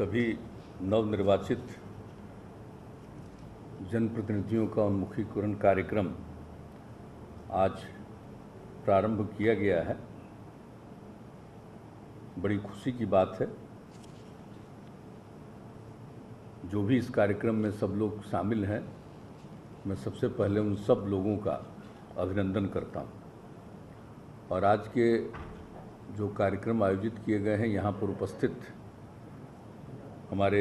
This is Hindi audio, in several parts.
सभी नवनिर्वाचित जनप्रतिनिधियों का उन्मुखीकरण कार्यक्रम आज प्रारंभ किया गया है। बड़ी खुशी की बात है। जो भी इस कार्यक्रम में सब लोग शामिल हैं, मैं सबसे पहले उन सब लोगों का अभिनंदन करता हूं। और आज के जो कार्यक्रम आयोजित किए गए हैं, यहाँ पर उपस्थित हमारे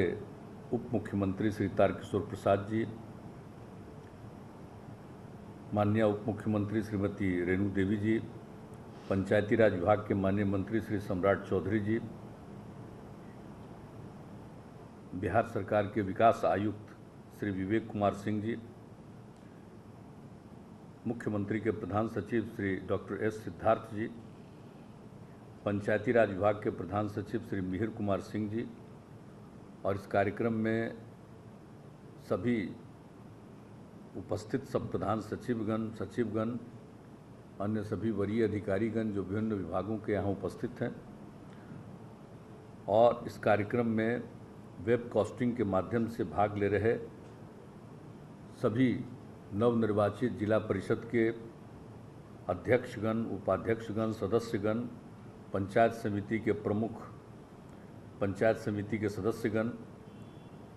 उप मुख्यमंत्री श्री तारकिशोर प्रसाद जी, माननीय उप मुख्यमंत्री श्रीमती रेणु देवी जी, पंचायती राज विभाग के माननीय मंत्री श्री सम्राट चौधरी जी, बिहार सरकार के विकास आयुक्त श्री विवेक कुमार सिंह जी, मुख्यमंत्री के प्रधान सचिव श्री डॉक्टर एस सिद्धार्थ जी, पंचायती राज विभाग के प्रधान सचिव श्री मिहिर कुमार सिंह जी, और इस कार्यक्रम में सभी उपस्थित सब प्रधान सचिवगण, अन्य सभी वरीय अधिकारीगण जो विभिन्न विभागों के यहाँ उपस्थित हैं, और इस कार्यक्रम में वेब कास्टिंग के माध्यम से भाग ले रहे सभी नवनिर्वाचित जिला परिषद के अध्यक्षगण, उपाध्यक्षगण, सदस्यगण, पंचायत समिति के प्रमुख, पंचायत समिति के सदस्यगण,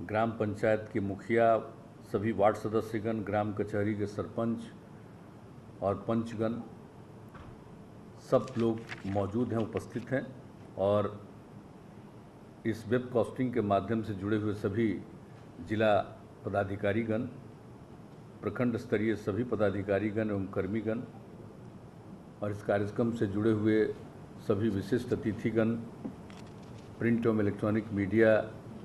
ग्राम पंचायत के मुखिया, सभी वार्ड सदस्यगण, ग्राम कचहरी के सरपंच और पंचगण, सब लोग मौजूद हैं, उपस्थित हैं। और इस वेब कास्टिंग के माध्यम से जुड़े हुए सभी जिला पदाधिकारीगण, प्रखंड स्तरीय सभी पदाधिकारीगण एवं कर्मीगण, और इस कार्यक्रम से जुड़े हुए सभी विशिष्ट अतिथिगण, प्रिंट एवं इलेक्ट्रॉनिक मीडिया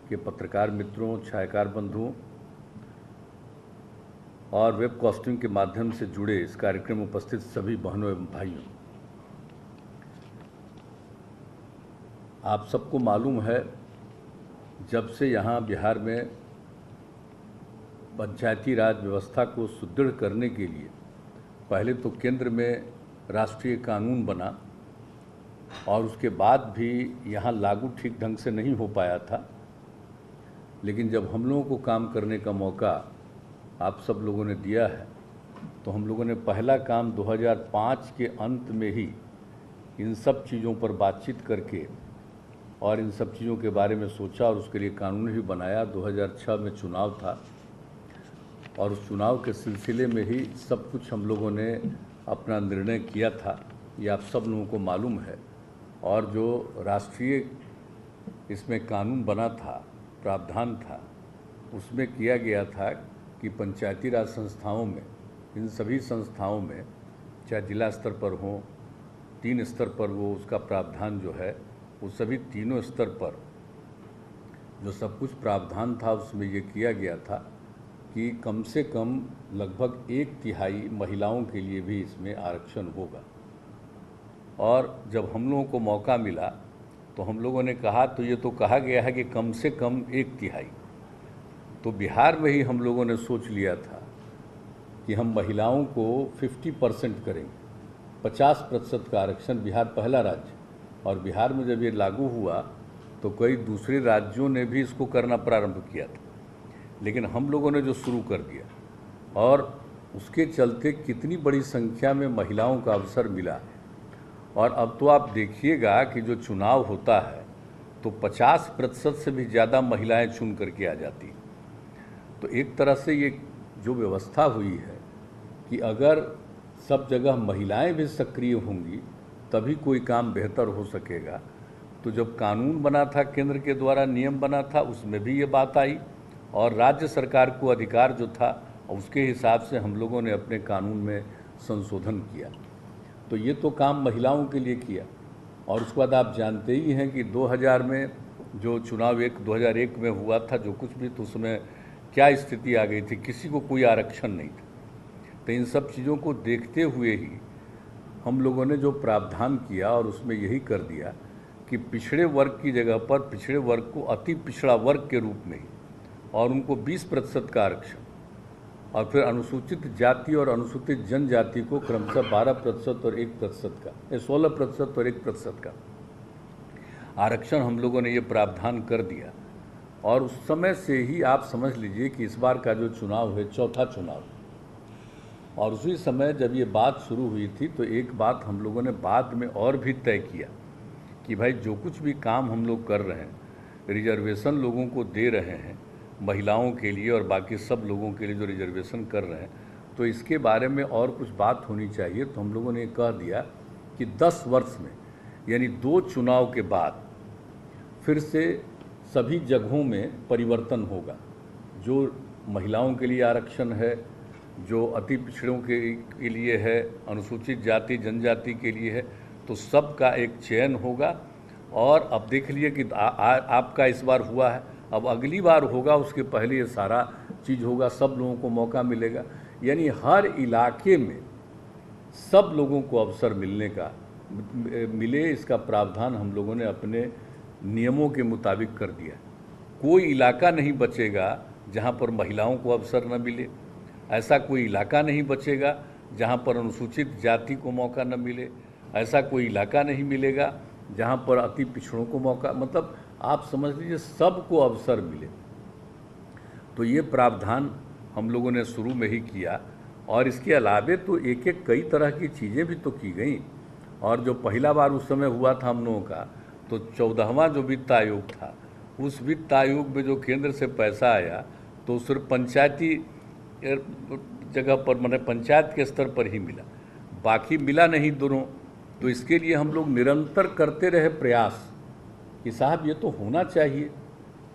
के पत्रकार मित्रों, छायाकार बंधुओं और वेब कास्टिंग के माध्यम से जुड़े इस कार्यक्रम में उपस्थित सभी बहनों एवं भाइयों, आप सबको मालूम है, जब से यहाँ बिहार में पंचायती राज व्यवस्था को सुदृढ़ करने के लिए पहले तो केंद्र में राष्ट्रीय कानून बना और उसके बाद भी यहाँ लागू ठीक ढंग से नहीं हो पाया था, लेकिन जब हम लोगों को काम करने का मौका आप सब लोगों ने दिया है, तो हम लोगों ने पहला काम 2005 के अंत में ही इन सब चीज़ों पर बातचीत करके और इन सब चीज़ों के बारे में सोचा और उसके लिए कानून भी बनाया। 2006 में चुनाव था और उस चुनाव के सिलसिले में ही सब कुछ हम लोगों ने अपना निर्णय किया था, ये आप सब लोगों को मालूम है। और जो राष्ट्रीय इसमें कानून बना था, प्रावधान था, उसमें किया गया था कि पंचायती राज संस्थाओं में, इन सभी संस्थाओं में, चाहे जिला स्तर पर हो, 3 स्तर पर वो उसका प्रावधान जो है, वो सभी तीनों स्तर पर जो सब कुछ प्रावधान था उसमें ये किया गया था कि कम से कम लगभग 1/3 महिलाओं के लिए भी इसमें आरक्षण होगा। और जब हम लोगों को मौका मिला तो हम लोगों ने कहा, तो ये तो कहा गया है कि कम से कम 1/3, तो बिहार में ही हम लोगों ने सोच लिया था कि हम महिलाओं को 50% करेंगे, 50% का आरक्षण। बिहार पहला राज्य, और बिहार में जब ये लागू हुआ तो कई दूसरे राज्यों ने भी इसको करना प्रारंभ किया था, लेकिन हम लोगों ने जो शुरू कर दिया, और उसके चलते कितनी बड़ी संख्या में महिलाओं का अवसर मिला है। और अब तो आप देखिएगा कि जो चुनाव होता है तो 50% से भी ज़्यादा महिलाएं चुन करके आ जाती हैं। तो एक तरह से ये जो व्यवस्था हुई है कि अगर सब जगह महिलाएं भी सक्रिय होंगी तभी कोई काम बेहतर हो सकेगा। तो जब कानून बना था, केंद्र के द्वारा नियम बना था, उसमें भी ये बात आई, और राज्य सरकार को अधिकार जो था उसके हिसाब से हम लोगों ने अपने कानून में संशोधन किया। तो ये तो काम महिलाओं के लिए किया। और उसके बाद आप जानते ही हैं कि 2000 में जो चुनाव 2001 में हुआ था, जो कुछ भी, तो उसमें क्या स्थिति आ गई थी, किसी को कोई आरक्षण नहीं था। तो इन सब चीज़ों को देखते हुए ही हम लोगों ने जो प्रावधान किया और उसमें यही कर दिया कि पिछड़े वर्ग की जगह पर पिछड़े वर्ग को अति पिछड़ा वर्ग के रूप में ही, और उनको 20% का आरक्षण, और फिर अनुसूचित जाति और अनुसूचित जनजाति को क्रमशः 12% और 1% का, 16% और 1% का आरक्षण हम लोगों ने ये प्रावधान कर दिया। और उस समय से ही आप समझ लीजिए कि इस बार का जो चुनाव है चौथा चुनाव, और उसी समय जब ये बात शुरू हुई थी तो एक बात हम लोगों ने बाद में और भी तय किया कि भाई जो कुछ भी काम हम लोग कर रहे हैं, रिजर्वेशन लोगों को दे रहे हैं, महिलाओं के लिए और बाकी सब लोगों के लिए जो रिजर्वेशन कर रहे हैं, तो इसके बारे में और कुछ बात होनी चाहिए। तो हम लोगों ने कह दिया कि 10 वर्ष में, यानी 2 चुनाव के बाद फिर से सभी जगहों में परिवर्तन होगा। जो महिलाओं के लिए आरक्षण है, जो अति पिछड़ों के लिए है, अनुसूचित जाति जनजाति के लिए है, तो सबका एक चयन होगा। और अब देख लिए कि आपका इस बार हुआ है, अब अगली बार होगा, उसके पहले ये सारा चीज़ होगा, सब लोगों को मौका मिलेगा। यानी हर इलाके में सब लोगों को अवसर मिले, इसका प्रावधान हम लोगों ने अपने नियमों के मुताबिक कर दिया। कोई इलाका नहीं बचेगा जहाँ पर महिलाओं को अवसर न मिले, ऐसा कोई इलाका नहीं बचेगा जहाँ पर अनुसूचित जाति को मौका न मिले, ऐसा कोई इलाका नहीं मिलेगा जहाँ पर अति पिछड़ों को मौका, मतलब आप समझ लीजिए सबको अवसर मिले। तो ये प्रावधान हम लोगों ने शुरू में ही किया। और इसके अलावे तो एक एक कई तरह की चीज़ें भी तो की गई। और जो पहला बार उस समय हुआ था हम लोगों का, तो 14वां जो वित्त आयोग था, उस वित्त आयोग में जो केंद्र से पैसा आया तो सिर्फ पंचायती जगह पर, माने पंचायत के स्तर पर ही मिला, बाकी मिला नहीं दोनों। तो इसके लिए हम लोग निरंतर करते रहे प्रयास कि साहब ये तो होना चाहिए,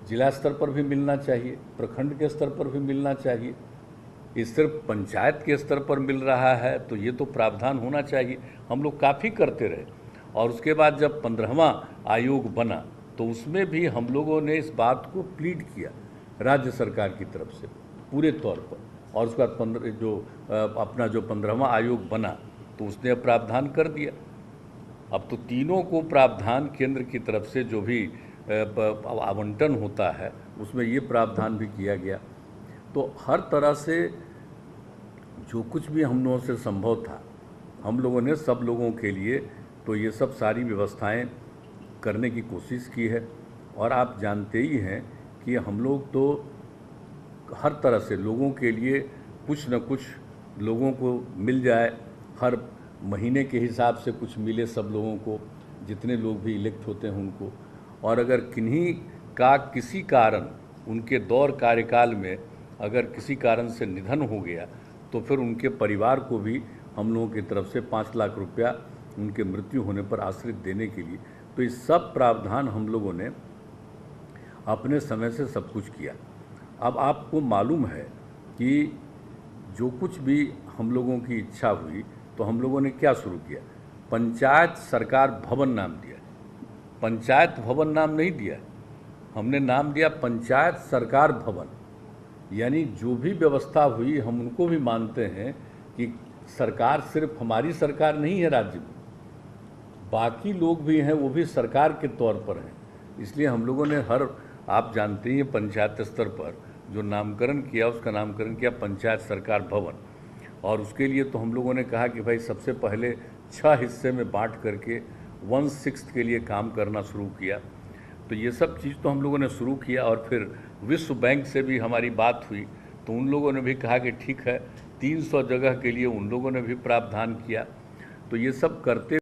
जिला स्तर पर भी मिलना चाहिए, प्रखंड के स्तर पर भी मिलना चाहिए, ये सिर्फ पंचायत के स्तर पर मिल रहा है तो ये तो प्रावधान होना चाहिए। हम लोग काफ़ी करते रहे। और उसके बाद जब 15वां आयोग बना तो उसमें भी हम लोगों ने इस बात को प्लीड किया राज्य सरकार की तरफ से पूरे तौर पर। और उसके बाद अपना जो 15वां आयोग बना तो उसने प्रावधान कर दिया। अब तो तीनों को प्रावधान केंद्र की तरफ से जो भी आवंटन होता है उसमें ये प्रावधान भी किया गया। तो हर तरह से जो कुछ भी हम लोगों से संभव था हम लोगों ने सब लोगों के लिए तो ये सब सारी व्यवस्थाएं करने की कोशिश की है। और आप जानते ही हैं कि हम लोग तो हर तरह से लोगों के लिए कुछ न कुछ लोगों को मिल जाए, हर महीने के हिसाब से कुछ मिले सब लोगों को, जितने लोग भी इलेक्ट होते हैं उनको। और अगर किन्हीं का किसी कारण उनके दौर कार्यकाल में अगर किसी कारण से निधन हो गया तो फिर उनके परिवार को भी हम लोगों की तरफ से 5 लाख रुपया उनके मृत्यु होने पर आश्रित देने के लिए, तो ये सब प्रावधान हम लोगों ने अपने समय से सब कुछ किया। अब आपको मालूम है कि जो कुछ भी हम लोगों की इच्छा हुई तो हम लोगों ने क्या शुरू किया, पंचायत सरकार भवन नाम दिया। पंचायत भवन नाम नहीं दिया, हमने नाम दिया पंचायत सरकार भवन। यानी जो भी व्यवस्था हुई हम उनको भी मानते हैं कि सरकार सिर्फ हमारी सरकार नहीं है राज्य में, बाकी लोग भी हैं, वो भी सरकार के तौर पर हैं। इसलिए हम लोगों ने आप जानते हैं पंचायत स्तर पर जो नामकरण किया उसका नामकरण किया पंचायत सरकार भवन। और उसके लिए तो हम लोगों ने कहा कि भाई सबसे पहले 6 हिस्से में बांट करके 1/6 के लिए काम करना शुरू किया। तो ये सब चीज़ तो हम लोगों ने शुरू किया। और फिर विश्व बैंक से भी हमारी बात हुई तो उन लोगों ने भी कहा कि ठीक है, 300 जगह के लिए उन लोगों ने भी प्रावधान किया। तो ये सब करते